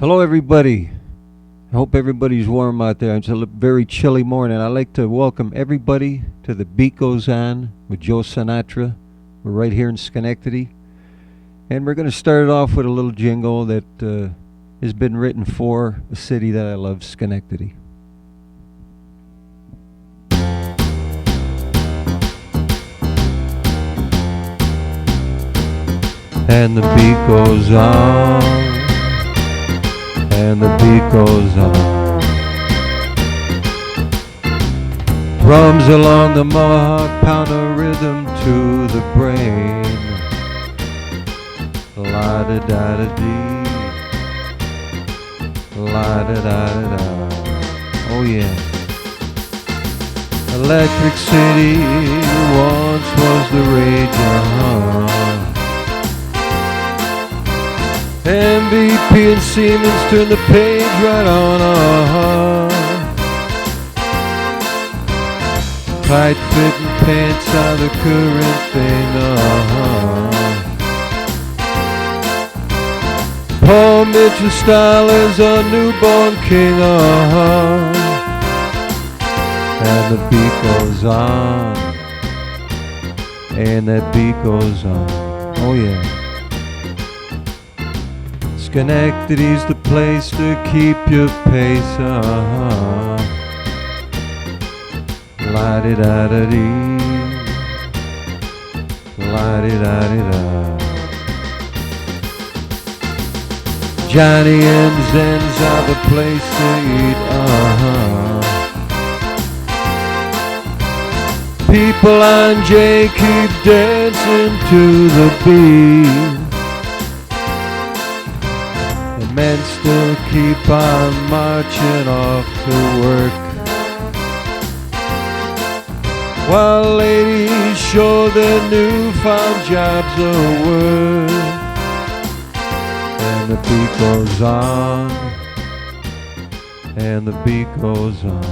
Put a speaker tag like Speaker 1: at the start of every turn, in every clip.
Speaker 1: Hello, everybody. I hope everybody's warm out there. It's a very chilly morning. I'd like to welcome everybody to The Beat Goes On with Joe Sinatra. We're right here in Schenectady. And we're going to start it off with a little jingle that has been written for a city that I love, Schenectady. And the beat goes on, and the beat goes on. Drums along the Mohawk pound a rhythm to the brain. La da da da dee, la da da da da. Oh yeah. Electric City once was the rage, MVP and Siemens turn the page right on, Tight fitting pants are the current thing, Paul Mitchell style is a newborn king, And the beat goes on, and that beat goes on, oh yeah. Schenectady's the place to keep your pace, La-di-da-da-dee, la-di-da-di-da. Johnny and Zen's are the place to eat, People on J keep dancing to the beat. Men still keep on marching off to work, while ladies show their newfound jobs of work. And the beat goes on, and the beat goes on.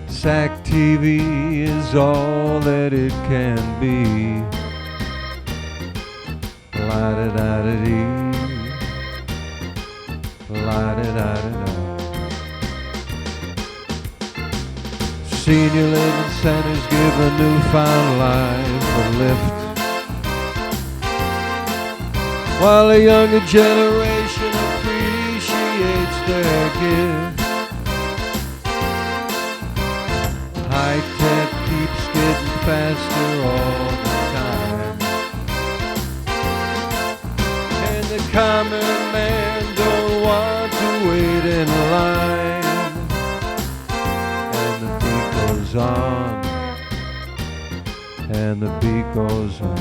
Speaker 1: SAC TV is all that it can be. La-da-da-da-dee, la-da-da-da-da. Senior living centers give a newfound life a lift, while a younger generation appreciates their gift. High tech keeps getting faster all the time. The common man don't want to wait in line. And the beat goes on, and the beat goes on.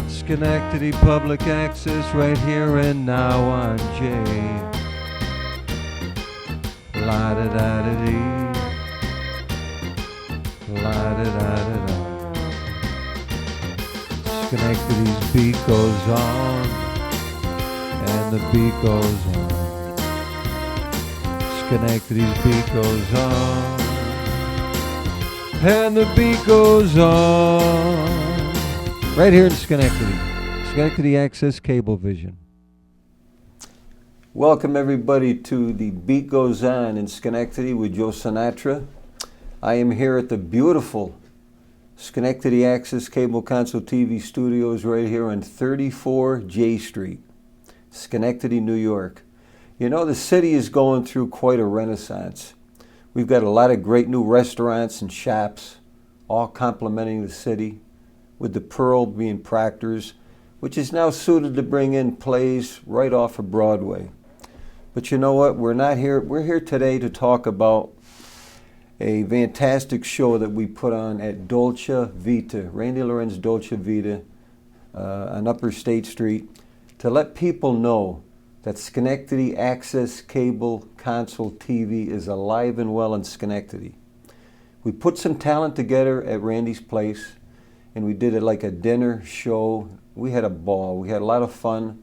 Speaker 1: Schenectady Public Access right here and now on J. La-da-da-da-dee, la-da-da-da-da. Schenectady's beat goes on, and the beat goes on. Schenectady's beat goes on, and the beat goes on. Right here in Schenectady, Schenectady Access Cablevision. Welcome everybody to the Beat Goes On in Schenectady with Joe Sinatra. I am here at the beautiful Schenectady Access Cable Console TV Studios right here on 34 J Street, Schenectady, New York. You know, the city is going through quite a renaissance. We've got a lot of great new restaurants and shops, all complementing the city, with the Pearl being Proctor's, which is now suited to bring in plays right off of Broadway. But you know what? We're not here. We're here today to talk about a fantastic show that we put on at Dolce Vita, Randy Lorenz Dolce Vita on Upper State Street, to let people know that Schenectady Access Cable Console TV is alive and well in Schenectady. We put some talent together at Randy's place, and we did it like a dinner show. We had a ball. We had a lot of fun.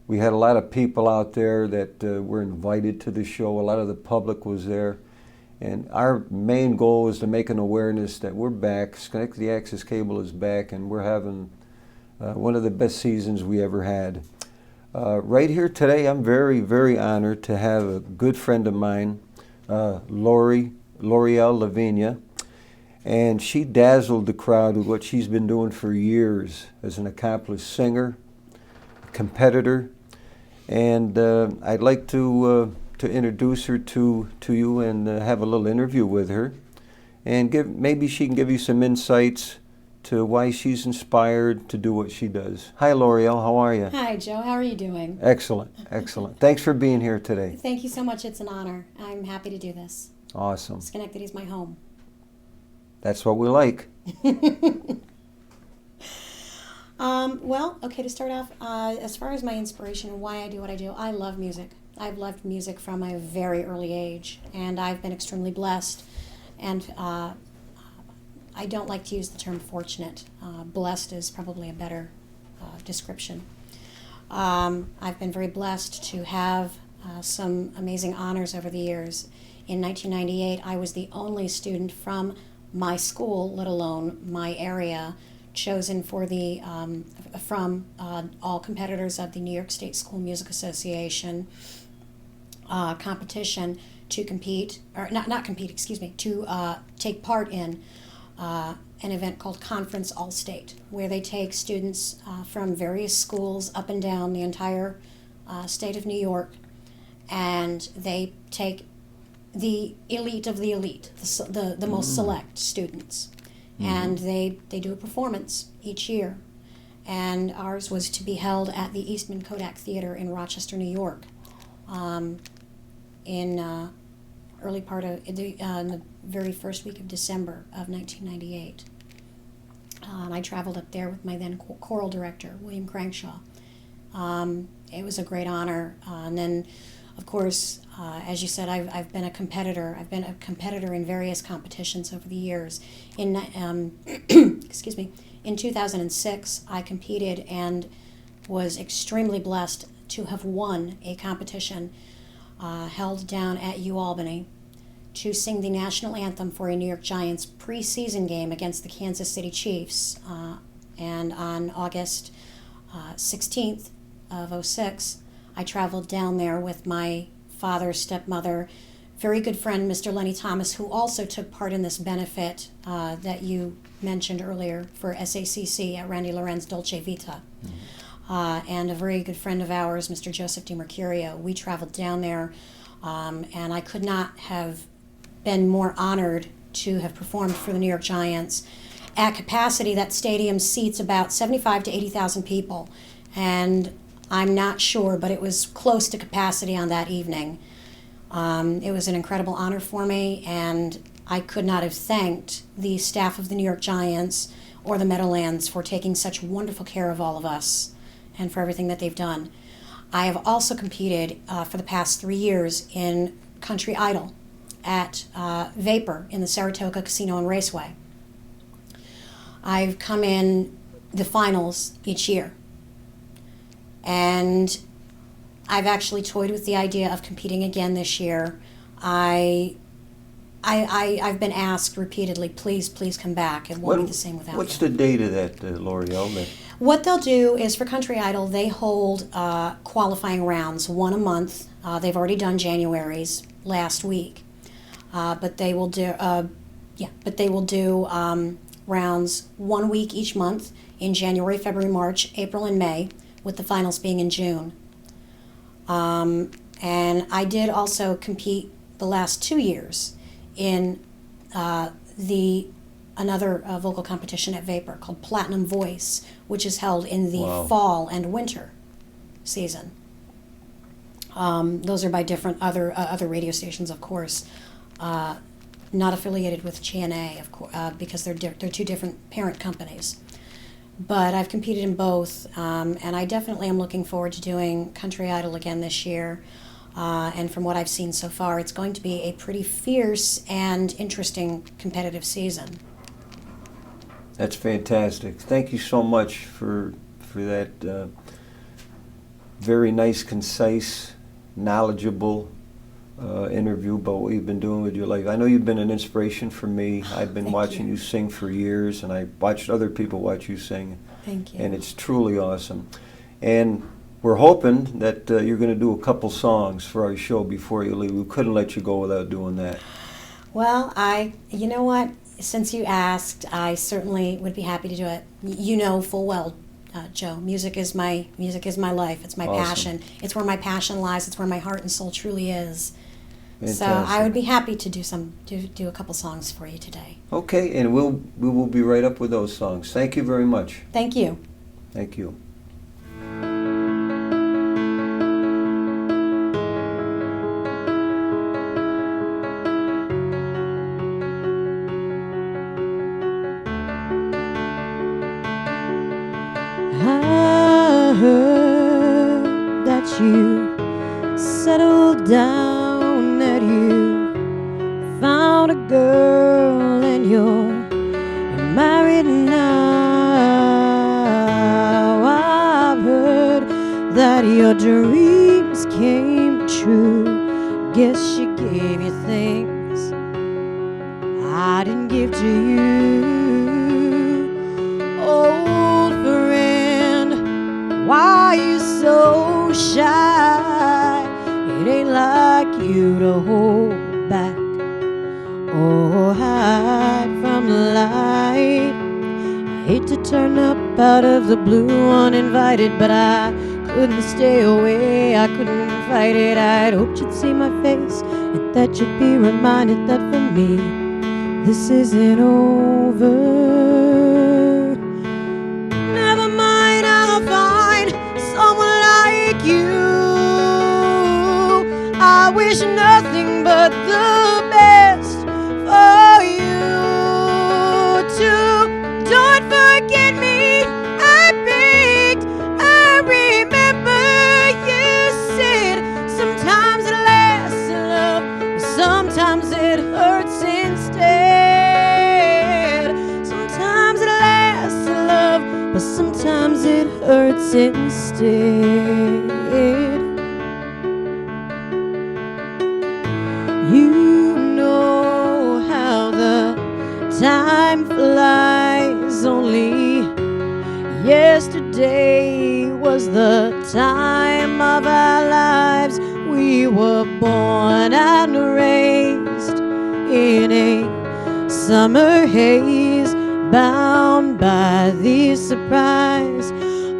Speaker 1: We had a lot of people out there that were invited to the show. A lot of the public was there. And our main goal is to make an awareness that we're back. Schenectady Access Cable is back, and we're having One of the best seasons we ever had. Right here today, I'm very, very honored to have a good friend of mine, L'Oreal Lavinia, and she dazzled the crowd with what she's been doing for years as an accomplished singer, competitor, and I'd like to introduce her to you and have a little interview with her, and maybe she can give you some insights to why she's inspired to do what she does. Hi, L'Oreal. How are you?
Speaker 2: Hi, Joe. How are you doing?
Speaker 1: Excellent. Excellent. Thanks for being here today.
Speaker 2: Thank you so much. It's an honor. I'm happy to do this.
Speaker 1: Awesome.
Speaker 2: Schenectady's my home.
Speaker 1: That's what we like.
Speaker 2: Well, okay, to start off, as far as my inspiration and why I do what I do, I love music. I've loved music from a very early age, and I've been extremely blessed. And I don't like to use the term fortunate. Blessed is probably a better description. I've been very blessed to have some amazing honors over the years. In 1998, I was the only student from my school, let alone my area, chosen for the from all competitors of the New York State School Music Association competition to compete, or not compete, excuse me, to take part in an event called Conference All-State, where they take students from various schools up and down the entire state of New York, and they take the elite of the elite, the most select students, and they do a performance each year. And ours was to be held at the Eastman Kodak Theater in Rochester, New York, in early part of in the very first week of December of 1998. And I traveled up there with my then choral director, William Crankshaw. It was a great honor. And then, of course, as you said, I've been a competitor. I've been a competitor in various competitions over the years. In excuse me, in 2006, I competed and was extremely blessed to have won a competition held down at UAlbany to sing the national anthem for a New York Giants preseason game against the Kansas City Chiefs. And on August 16th of '06, I traveled down there with my father's stepmother, very good friend, Mr. Lenny Thomas, who also took part in this benefit that you mentioned earlier for SACC at Randy Lorenz Dolce Vita. And a very good friend of ours, Mr. Joseph DiMercurio. We traveled down there, and I could not have been more honored to have performed for the New York Giants. At capacity, that stadium seats about 75 to 80,000 people, and I'm not sure, but it was close to capacity on that evening. It was an incredible honor for me, and I could not have thanked the staff of the New York Giants or the Meadowlands for taking such wonderful care of all of us and for everything that they've done. I have also competed for the past 3 years in Country Idol at Vapor in the Saratoga Casino and Raceway. I've come in the finals each year. And I've actually toyed with the idea of competing again this year. I've been asked repeatedly, please come back. It won't be the same without you.
Speaker 1: What's the date of that, L'Oreal?
Speaker 2: What they'll do is for Country Idol, they hold qualifying rounds, one a month. They've already done January's last week, but they will do rounds 1 week each month in January, February, March, April, and May, with the finals being in June. And I did also compete the last 2 years in another vocal competition at Vapor called Platinum Voice, which is held in the fall and winter season. Those are by different other radio stations, of course, not affiliated with GNA, of course, because they're two different parent companies. But I've competed in both, and I definitely am looking forward to doing Country Idol again this year. And from what I've seen so far, it's going to be a pretty fierce and interesting competitive season.
Speaker 1: That's fantastic. Thank you so much for that very nice, concise, knowledgeable interview about what you've been doing with your life. I know you've been an inspiration for me. I've been
Speaker 2: Thank
Speaker 1: watching
Speaker 2: you.
Speaker 1: you sing for years, and I watched other people watch you sing.
Speaker 2: Thank you.
Speaker 1: And it's truly awesome. And we're hoping that you're going to do a couple songs for our show before you leave. We couldn't let you go without doing that.
Speaker 2: Well, you know what? Since you asked, I certainly would be happy to do it. You know full well, Joe, music is my life. It's my
Speaker 1: Awesome.
Speaker 2: passion. It's where my passion lies. It's where my heart and soul truly is.
Speaker 1: Fantastic.
Speaker 2: So I would be happy to do a couple songs for you today.
Speaker 1: Okay, and we will be right up with those songs. Thank you very much.
Speaker 2: Thank you.
Speaker 1: Thank you.
Speaker 3: I heard that you settled down, that you found a girl and you're married now. I've heard that your dreams came true. Guess she gave you things I didn't give to you. Old friend, why you so shy? It ain't like you to hold back or hide from the light. I hate to turn up out of the blue uninvited, but I couldn't stay away, I couldn't fight it. I'd hoped you'd see my face and that you'd be reminded that for me this isn't over. Never mind, I'll find someone like you. I wish nothing but the best for you too. Don't forget me, I begged. I remember you said sometimes it lasts in love, but sometimes it hurts instead. Sometimes it lasts in love, but sometimes it hurts instead. You know how the time flies. Only yesterday was the time of our lives. We were born and raised in a summer haze, bound by the surprise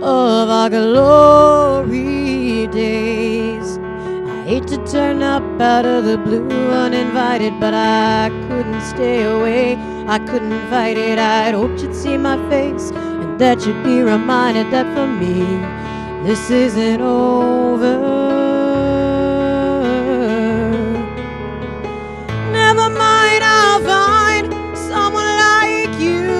Speaker 3: of our glory days. I hate to turn up out of the blue uninvited, but I couldn't stay away, I couldn't fight it. I'd hoped you'd see my face and that you'd be reminded that for me this isn't over. Never mind, I'll find someone like you.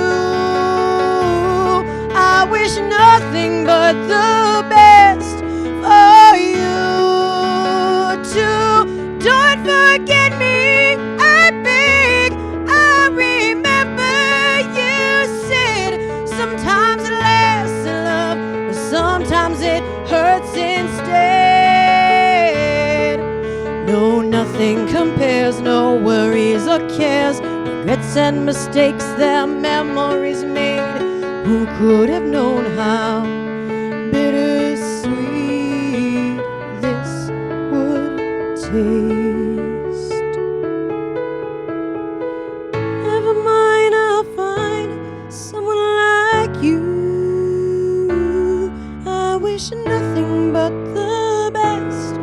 Speaker 3: I wish nothing but the best for you too. Don't forget me, I beg. I remember you said sometimes it lasts in love, but sometimes it hurts instead. No, nothing compares, no worries or cares, regrets and mistakes, their memories made. Who could have known how bittersweet this would taste? Never mind, I'll find someone like you. I wish nothing but the best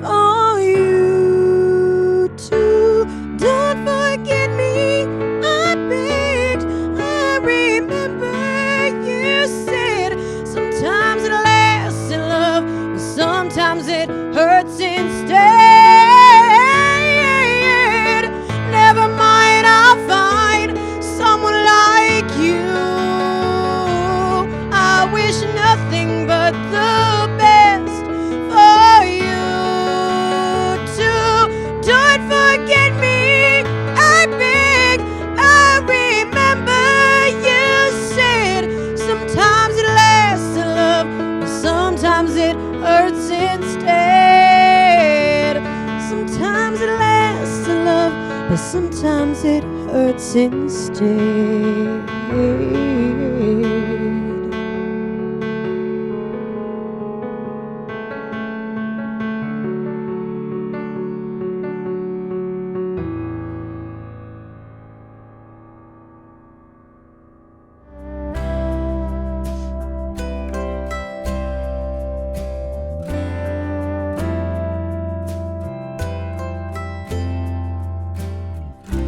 Speaker 3: for you too. Don't forget me, I begged. I remember you said sometimes it lasts in love, but sometimes it hurts instead. Never mind, I'll find someone like you. I wish nothing but the best for you too. Don't forget me, I beg. I remember you said sometimes it lasts in love, but sometimes it hurts instead. Sometimes it but sometimes it hurts instead.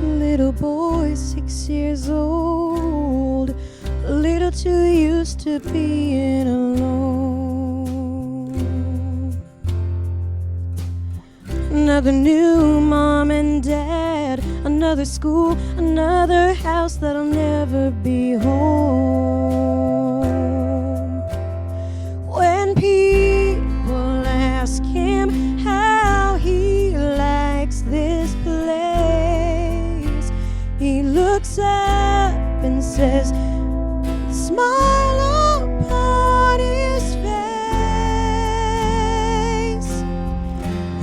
Speaker 3: Little boy, 6 years old, a little too used to being alone. Another new mom and dad, another school, another house that'll never be home. When people ask him how he likes this place, he looks up and says, smile upon his face.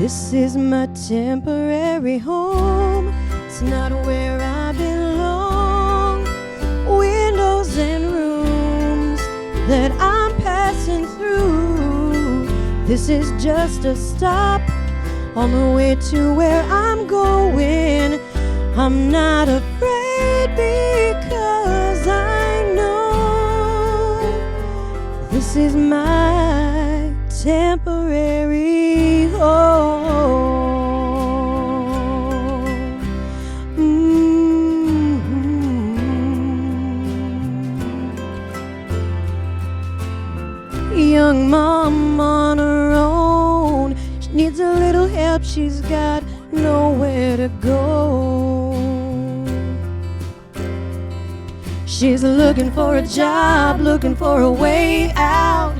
Speaker 3: This is my temporary home. It's not where I belong. Windows and rooms that I'm passing through. This is just a stop on the way to where I'm going. I'm not afraid because I know this is my temporary home. Young mom on her own, she needs a little help, she's got nowhere to go. She's looking for a job, looking for a way out,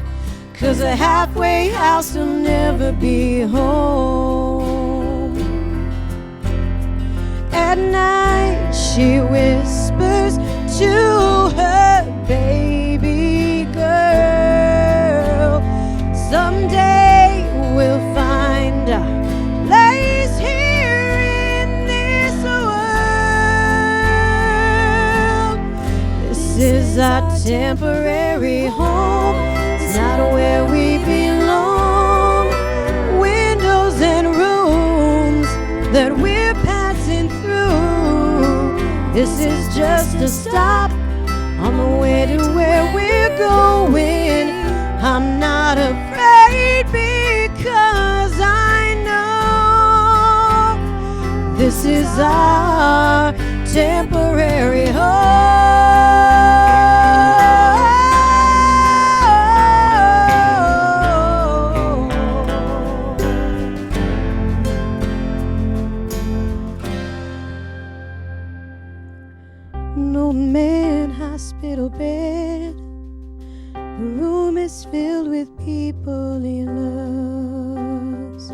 Speaker 3: 'cause a halfway house will never be home. At night she whispers to her baby girl, someday we'll find a place here in this world. This is our temporary home. It's not where we belong. Windows and rooms that we're passing through. This is just a stop on the way to where we're going. I'm not afraid because I know this is our temporary home. An old man, hospital bed. The room is filled with people he loves,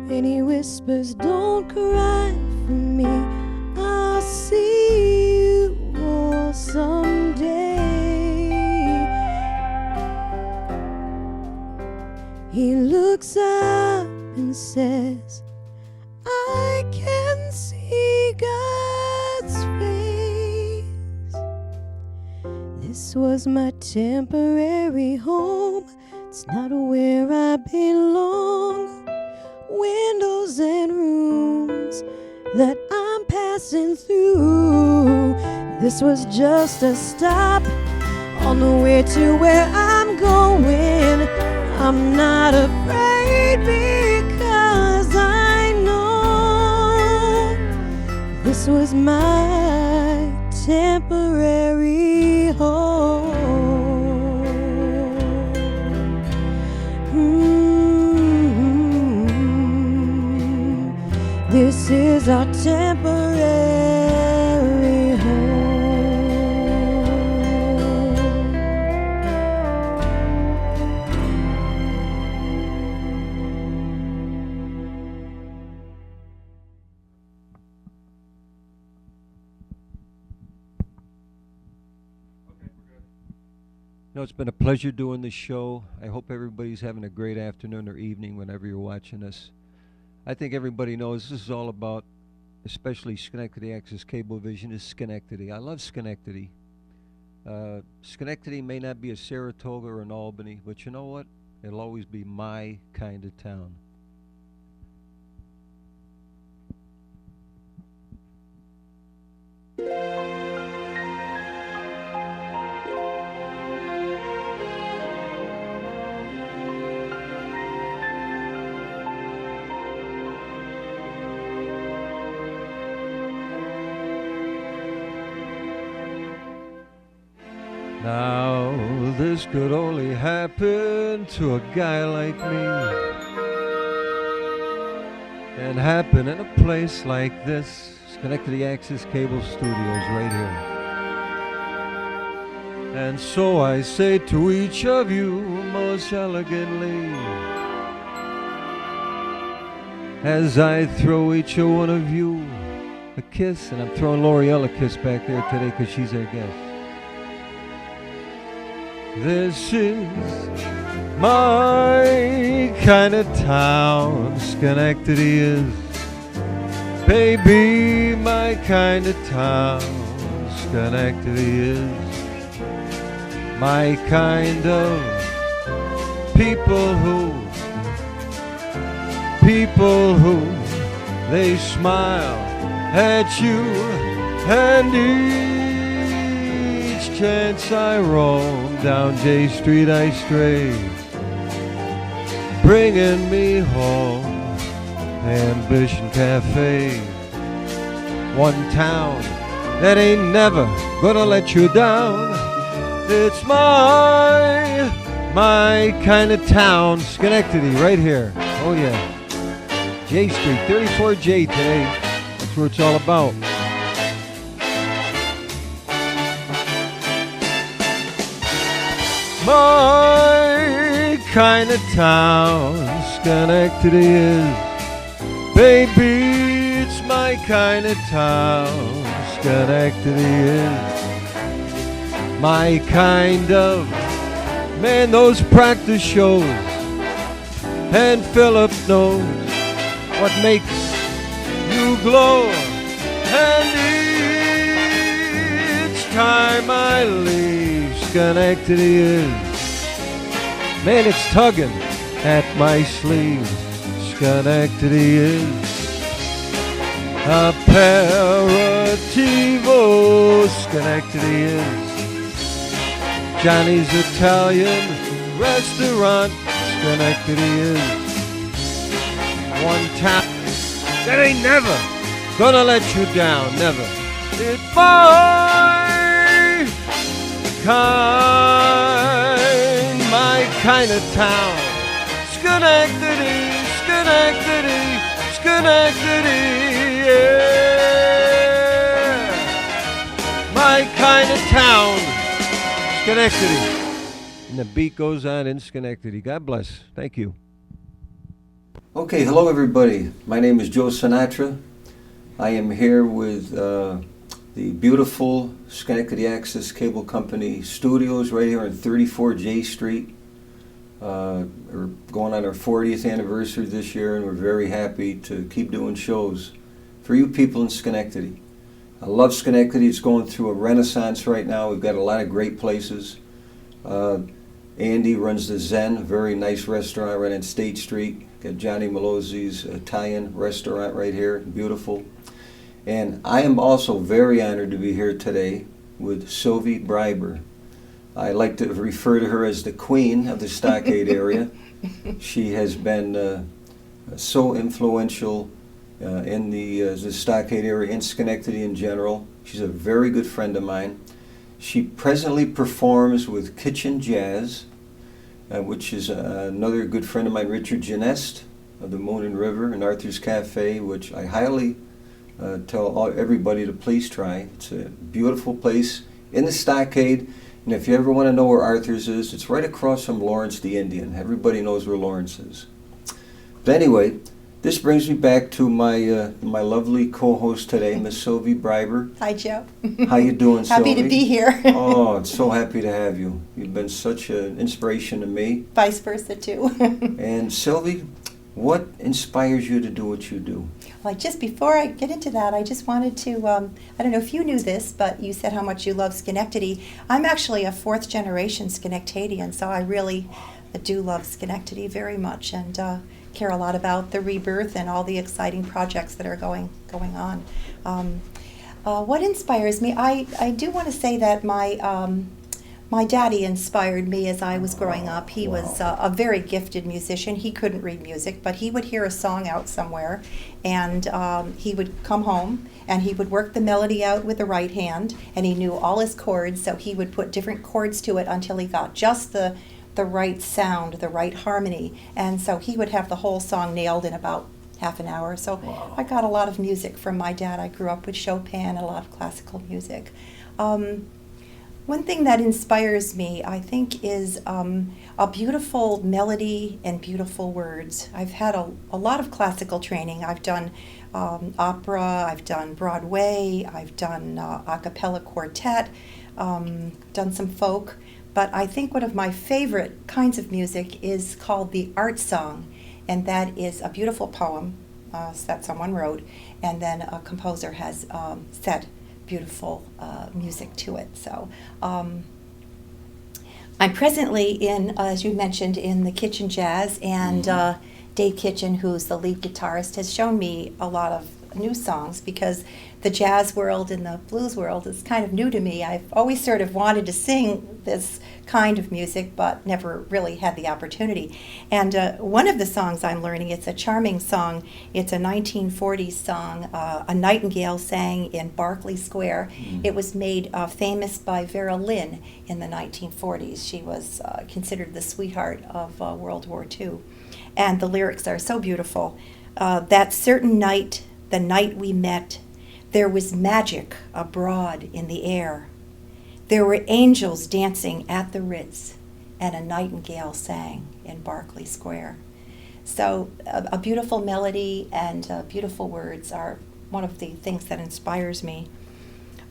Speaker 3: and he whispers, don't cry for me, I'll see you all someday. He looks up and says, I can see God's face. This was my temporary home. It's not where I belong. Windows and rooms that I'm passing through. This was just a stop on the way to where I'm going. I'm not afraid because I know this was my temporary home. This is our temporary home.
Speaker 1: No, it's been a pleasure doing this show. I hope everybody's having a great afternoon or evening whenever you're watching us. I think everybody knows this is all about especially Schenectady Access Cablevision, is Schenectady. I love Schenectady. Schenectady may not be a Saratoga or an Albany, but you know what? It'll always be my kind of town. Now, this could only happen to a guy like me, and happen in a place like this, Schenectady Access Cable Studios right here. And so I say to each of you most elegantly, as I throw each one of you a kiss, and I'm throwing L'Oreal a kiss back there today because she's our guest. This is my kind of town, Schenectady is. Baby, my kind of town, Schenectady is. My kind of people who they smile at you, and each chance I roam down J Street I stray, bringing me home, Ambition Cafe. One town that ain't never gonna let you down. It's my kind of town, Schenectady, right here. Oh yeah, J Street, 34J today. That's what it's all about. My kind of town, Schenectady is. Baby, it's my kind of town, Schenectady is. My kind of, man, those practice shows. And Philip knows what makes you glow. And each time I leave, Schenectady is. Man, it's tugging at my sleeve. Schenectady is. Aperitivo, Schenectady is. Johnny's Italian restaurant, Schenectady is. One town that ain't never gonna let you down, never. It's my kind of town, Schenectady, Schenectady, Schenectady, yeah. My kind of town, Schenectady. And the beat goes on in Schenectady. God bless. Thank you. Okay, hello everybody. My name is Joe Sinatra. I am here with the beautiful Schenectady Access Cable Company studios right here on 34 J Street. We're going on our 40th anniversary this year, and we're very happy to keep doing shows for you people in Schenectady. I love Schenectady. It's going through a renaissance right now. We've got a lot of great places. Andy runs the Zen, a very nice restaurant right on State Street. Got Johnny Malozzi's Italian restaurant right here, beautiful. And I am also very honored to be here today with Sylvie Breiber. I like to refer to her as the queen of the Stockade area. She has been so influential in the Stockade area, in Schenectady in general. She's a very good friend of mine. She presently performs with Kitchen Jazz, which is another good friend of mine, Richard Genest of the Moon and River and Arthur's Cafe, which I highly tell everybody to please try. It's a beautiful place in the Stockade, and if you ever want to know where Arthur's is, it's right across from Lawrence the Indian. Everybody knows where Lawrence is. But anyway, this brings me back to my my lovely co-host today, Miss Sylvie Breiber.
Speaker 4: Hi, Joe.
Speaker 1: How you doing, Sylvie?
Speaker 4: Happy to be here.
Speaker 1: Oh, it's so happy to have you. You've been such an inspiration to me.
Speaker 4: Vice versa, too.
Speaker 1: And Sylvie, What inspires you to do what you do?
Speaker 4: Well, just before I get into that, I just wanted to, I don't know if you knew this, but you said how much you love Schenectady. I'm actually a fourth generation Schenectadian, so I really do love Schenectady very much, and care a lot about the rebirth and all the exciting projects that are going on. What inspires me? I do want to say that my daddy inspired me as I was growing up. He was a very gifted musician. He couldn't read music, but he would hear a song out somewhere, and he would come home and he would work the melody out with the right hand, and he knew all his chords, so he would put different chords to it until he got just the right sound, the right harmony, and so he would have the whole song nailed in about half an hour. So I got a lot of music from my dad. I grew up with Chopin and a lot of classical music. One thing that inspires me, I think, is a beautiful melody and beautiful words. I've had a lot of classical training. I've done opera, I've done Broadway, I've done a cappella quartet, done some folk. But I think one of my favorite kinds of music is called the art song, and that is a beautiful poem that someone wrote, and then a composer has set beautiful music to it. So I'm presently in, as you mentioned, in the Kitchen Jazz, and Dave Kitchen, who's the lead guitarist, has shown me a lot of new songs, because the jazz world and the blues world is kind of new to me. I've always sort of wanted to sing this kind of music, but never really had the opportunity. And one of the songs I'm learning, it's a charming song. It's a 1940s song, a nightingale sang in Berkeley Square. It was made famous by Vera Lynn in the 1940s. She was considered the sweetheart of World War II. And the lyrics are so beautiful. That certain night, the night we met, there was magic abroad in the air. There were angels dancing at the Ritz, and a nightingale sang in Berkeley Square. So a beautiful melody and beautiful words are one of the things that inspires me.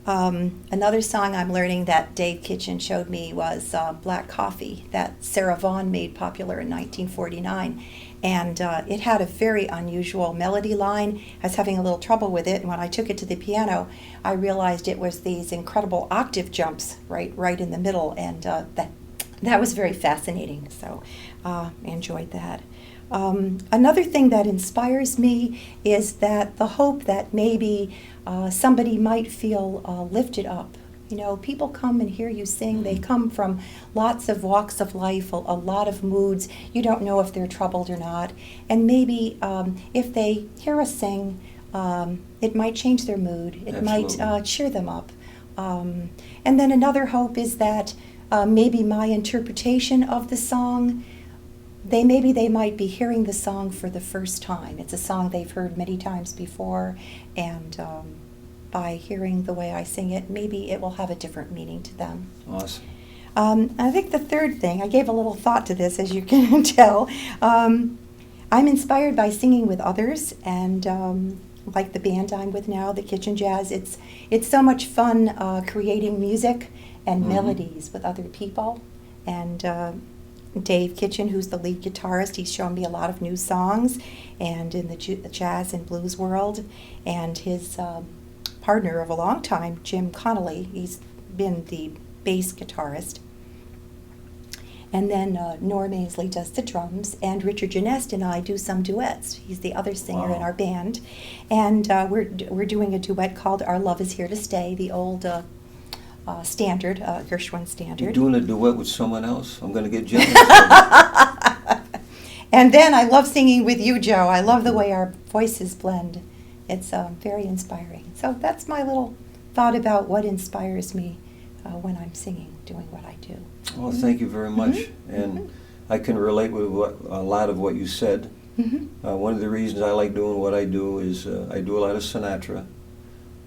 Speaker 4: Another song I'm learning that Dave Kitchen showed me was Black Coffee, that Sarah Vaughan made popular in 1949. And it had a very unusual melody line. I was having a little trouble with it, and when I took it to the piano, I realized it was these incredible octave jumps right in the middle, and that was very fascinating. So I enjoyed that. Another thing that inspires me is that the hope that maybe somebody might feel lifted up. You know, people come and hear you sing. They come from lots of walks of life, a lot of moods. You don't know if they're troubled or not. And maybe if they hear us sing, it might change their mood. It might cheer them up. And then another hope is that maybe my interpretation of the song, maybe they might be hearing the song for the first time. It's a song they've heard many times before, and by hearing the way I sing it, maybe it will have a different meaning to them.
Speaker 1: Awesome.
Speaker 4: I think the third thing, I gave a little thought to this, as you can tell. I'm inspired by singing with others, and like the band I'm with now, the Kitchen Jazz. It's so much fun creating music and melodies with other people. And Dave Kitchen, who's the lead guitarist, he's shown me a lot of new songs, and in the jazz and blues world. And his partner of a long time, Jim Connolly, he's been the bass guitarist. And then Norm Ainsley does the drums, and Richard Genest and I do some duets. He's the other singer in our band. And we're doing a duet called Our Love Is Here to Stay, the old standard, Gershwin standard.
Speaker 1: You're doing a duet with someone else? I'm going to get jealous.
Speaker 4: And then I love singing with you, Joe. I love the way our voices blend. It's very inspiring. So that's my little thought about what inspires me when I'm singing, doing what I do.
Speaker 1: Well, thank you very much. And I can relate with a lot of what you said. One of the reasons I like doing what I do is I do a lot of Sinatra.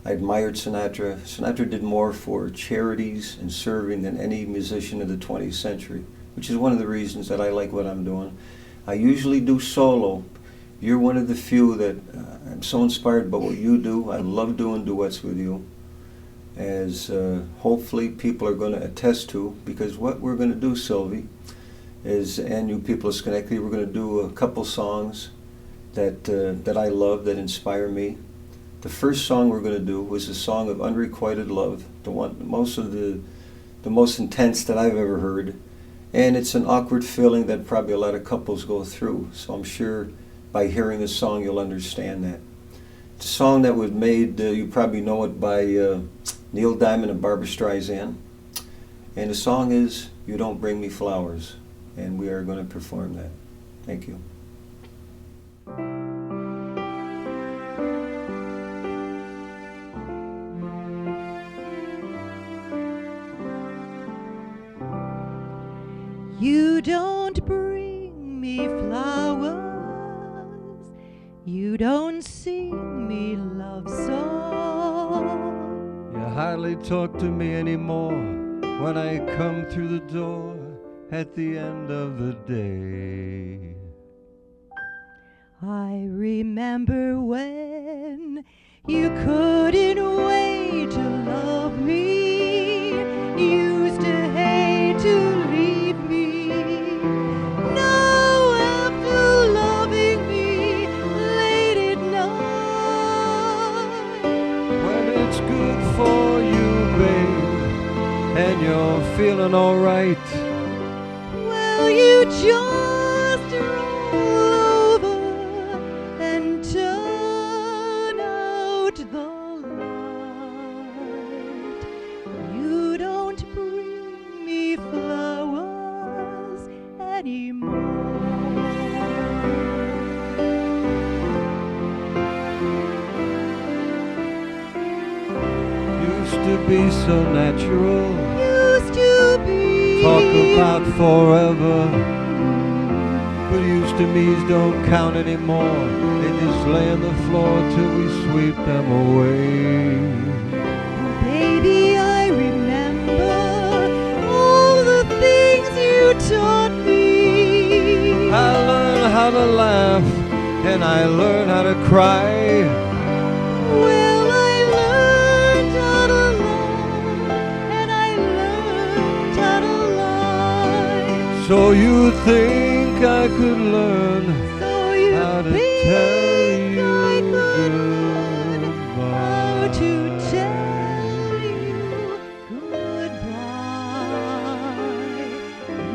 Speaker 1: I admired Sinatra. Sinatra did more for charities and serving than any musician of the 20th century, which is one of the reasons that I like what I'm doing. I usually do solo. You're one of the few that I'm so inspired by what you do. I love doing duets with you, as hopefully people are going to attest to, because what we're going to do, Sylvie, is, and you people of Schenectady, we're going to do a couple songs that I love, that inspire me. The first song we're going to do was a song of unrequited love, the most intense that I've ever heard. And it's an awkward feeling that probably a lot of couples go through. So I'm sure by hearing this song you'll understand that. It's a song that was made, you probably know it, by Neil Diamond and Barbra Streisand. And the song is You Don't Bring Me Flowers. And we are going to perform that. Thank you.
Speaker 3: You don't bring me flowers, you don't sing me love songs.
Speaker 5: You hardly talk to me anymore when I come through the door at the end of the day.
Speaker 3: I remember when you couldn't wait to love me, used to hate to leave me. Now after loving me late at night,
Speaker 5: When it's good for you, babe, and you're feeling alright,
Speaker 3: well, you just roll over and turn out the light. You don't bring me flowers anymore.
Speaker 5: used to be so natural.
Speaker 3: Used to be
Speaker 5: Talk about forever, but used to me's don't count anymore. They just lay on the floor till we sweep them away.
Speaker 3: Baby, I remember all the things you taught me.
Speaker 5: I learned how to laugh and I learned how to cry.
Speaker 3: Well, I learned how to love and I learned how to lie.
Speaker 5: So you think I could learn
Speaker 3: So you
Speaker 5: how to
Speaker 3: think
Speaker 5: tell you
Speaker 3: I could learn how
Speaker 5: goodbye.
Speaker 3: to tell you goodbye.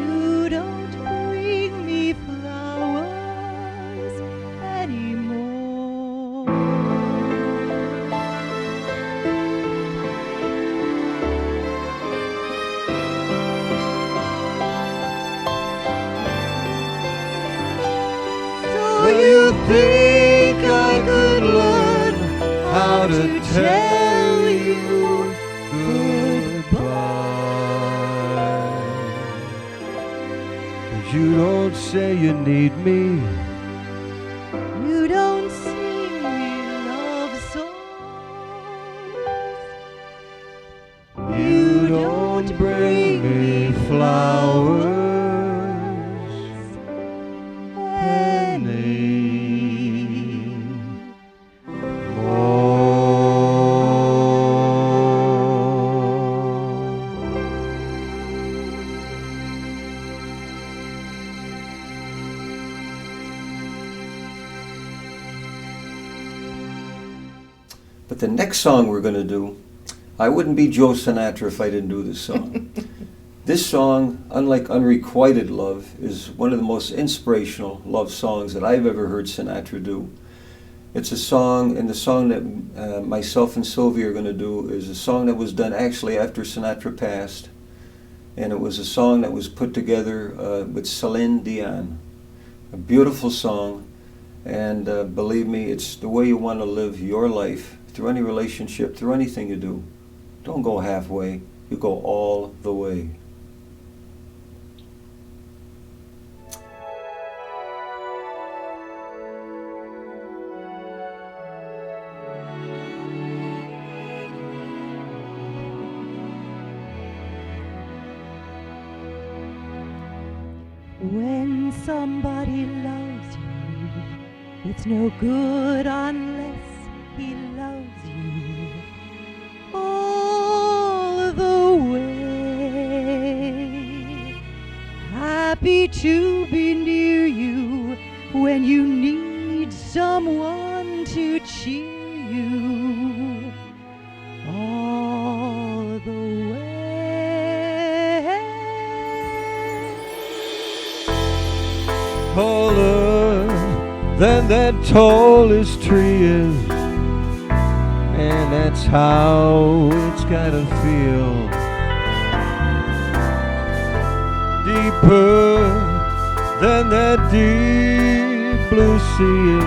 Speaker 3: You don't bring me flowers anymore. So you think I could learn how to tell you
Speaker 5: goodbye. 'Cause you don't say you need me.
Speaker 3: You don't sing me love songs.
Speaker 5: You don't bring me flowers
Speaker 1: But the next song we're going to do, I wouldn't be Joe Sinatra if I didn't do this song. This song, unlike Unrequited Love, is one of the most inspirational love songs that I've ever heard Sinatra do. It's a song, and the song that myself and Sylvia are going to do is a song that was done actually after Sinatra passed. And it was a song that was put together with Celine Dion. A beautiful song, and believe me, it's the way you want to live your life, through any relationship, through anything you do. Don't go halfway, you go all the way.
Speaker 3: When somebody loves you, it's no good unless he loves you all the way. Happy to be near you when you need someone to cheer you all the way.
Speaker 5: Taller than that tallest tree is, and that's how it's gotta feel. Deeper than that deep blue sea is,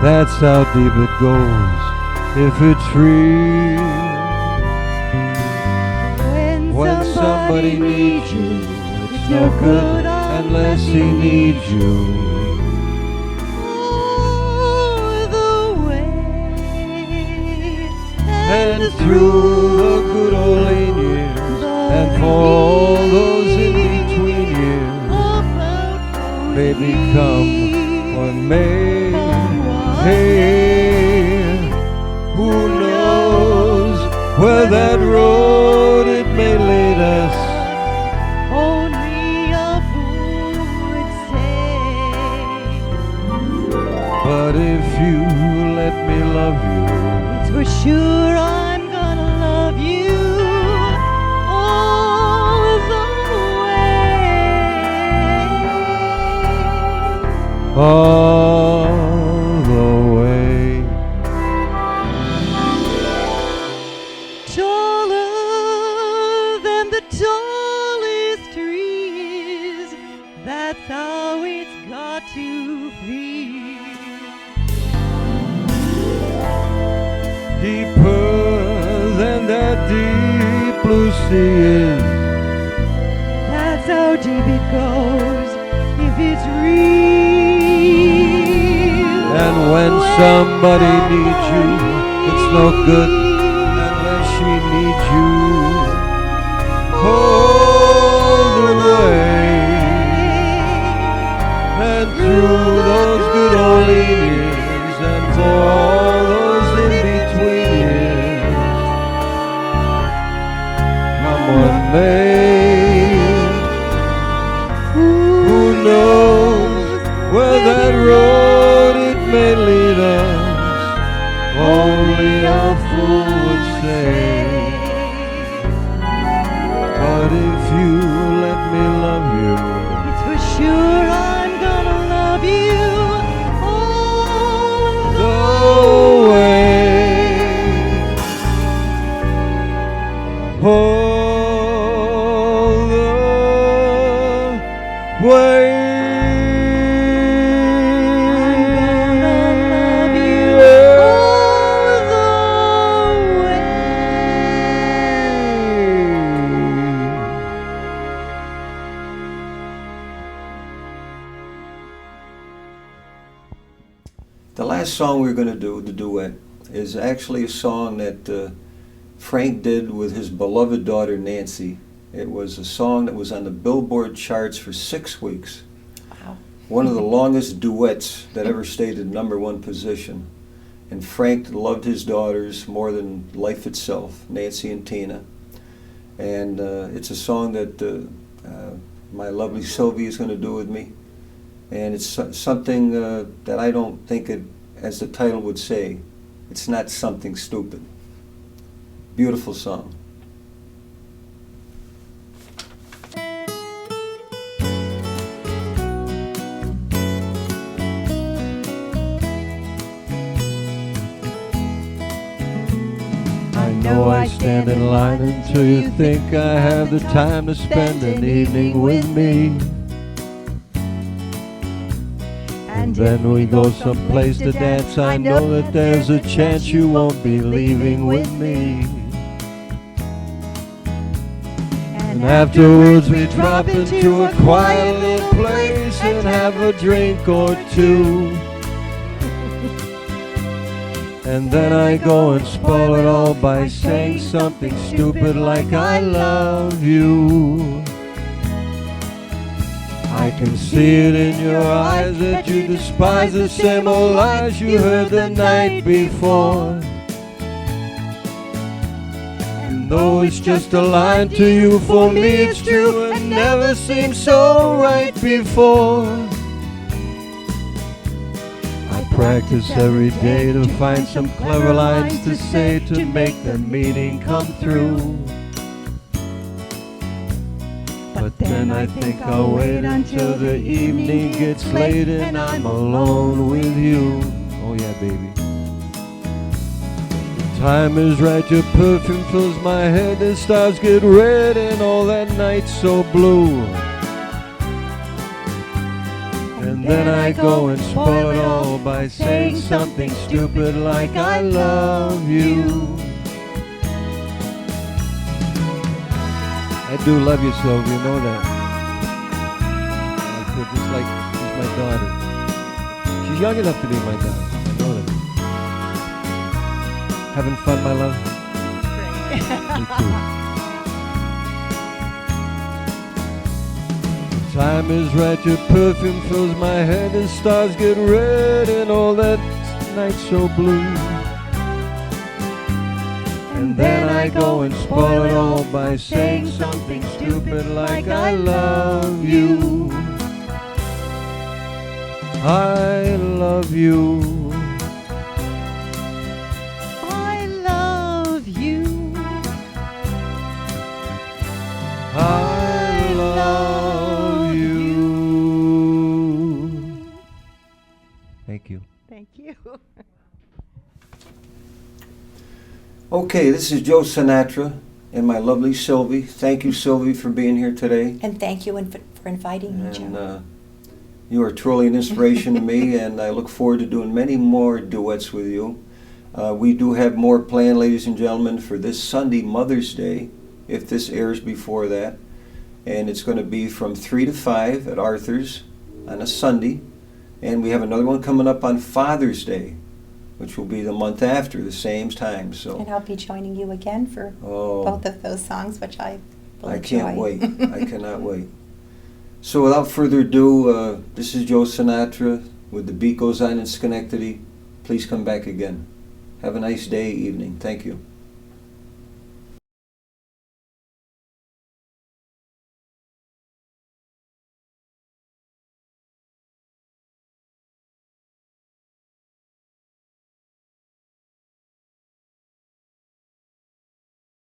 Speaker 5: that's how deep it goes if it's real. When somebody needs you, it's no good unless he needs you.
Speaker 3: All the way
Speaker 5: And through the good old lean years, and for all those in between years, baby, come what may. Hey, who knows where that road it may lead us?
Speaker 3: Only a fool would say.
Speaker 5: But if you let me love you,
Speaker 3: It's for sure I'm gonna love you all the way.
Speaker 5: all the way.
Speaker 3: Taller than the tallest trees, that's how it's got to feel.
Speaker 5: Deeper than that deep blue sea is,
Speaker 3: That's how deep it goes if it's real.
Speaker 5: and when somebody needs you, it's no good unless she needs you. All the way, and through those good old years, and for all those in between years, come what may. Who knows where that road it may lead us? Only a fool would say. But if you let me love you,
Speaker 3: It's for sure I'm gonna love you all
Speaker 5: the way, all the way.
Speaker 1: The last song we're going to do, the duet, is actually a song that Frank did with his beloved daughter Nancy. It was a song that was on the Billboard charts for 6 weeks.
Speaker 4: Wow.
Speaker 1: One of the longest duets that ever stayed in #1 position. And Frank loved his daughters more than life itself, Nancy and Tina. And it's a song that my lovely Sylvie is going to do with me. And it's something that I don't think it, as the title would say, it's not something stupid. Beautiful song.
Speaker 5: I know I stand in line until you think I have the time to spend an evening with me. And then we go someplace to dance. I know that there's a chance you won't be leaving with me. And afterwards we drop into a quiet little place and have a drink or two. And then I go and spoil it all by saying something stupid like I love you. I can see it in your eyes that you despise the same old lies you heard the night before. And though it's just a line to you, for me it's true and never seemed so right before. I practice every day to find some clever lines to say to make the meaning come through. But then I think I'll wait until the evening gets late and I'm alone with you. Oh yeah, baby. The time is right, your perfume fills my head, the stars get red and all that night's so blue. And then I go and spoil it all by saying something stupid like I love you. I do love you, Sylvia, you know that. I feel just like she's my daughter. She's young enough to be my daughter. I know that. Having fun, my love? Me too. The time is right, your perfume fills my head, the stars get red and all that night's so blue. And then I go and spoil it all by saying something stupid like I love you. I love you.
Speaker 3: I love you.
Speaker 5: I love you. Thank you.
Speaker 3: Thank you.
Speaker 1: Okay, this is Joe Sinatra and my lovely Sylvie. Thank you, Sylvie, for being here today.
Speaker 4: And thank you for inviting me, Joe.
Speaker 1: And you are truly an inspiration to me, and I look forward to doing many more duets with you. We do have more planned, ladies and gentlemen, for this Sunday, Mother's Day, if this airs before that. And it's going to be from 3 to 5 at Arthur's on a Sunday. And we have another one coming up on Father's Day, which will be the month after, the same time. So,
Speaker 4: And I'll be joining you again for
Speaker 1: oh,
Speaker 4: both of those songs, which I will
Speaker 1: I
Speaker 4: enjoy.
Speaker 1: can't wait. I cannot wait. So without further ado, this is Joe Sinatra with The Beat Goes On in Schenectady. Please come back again. Have a nice day, evening. Thank you.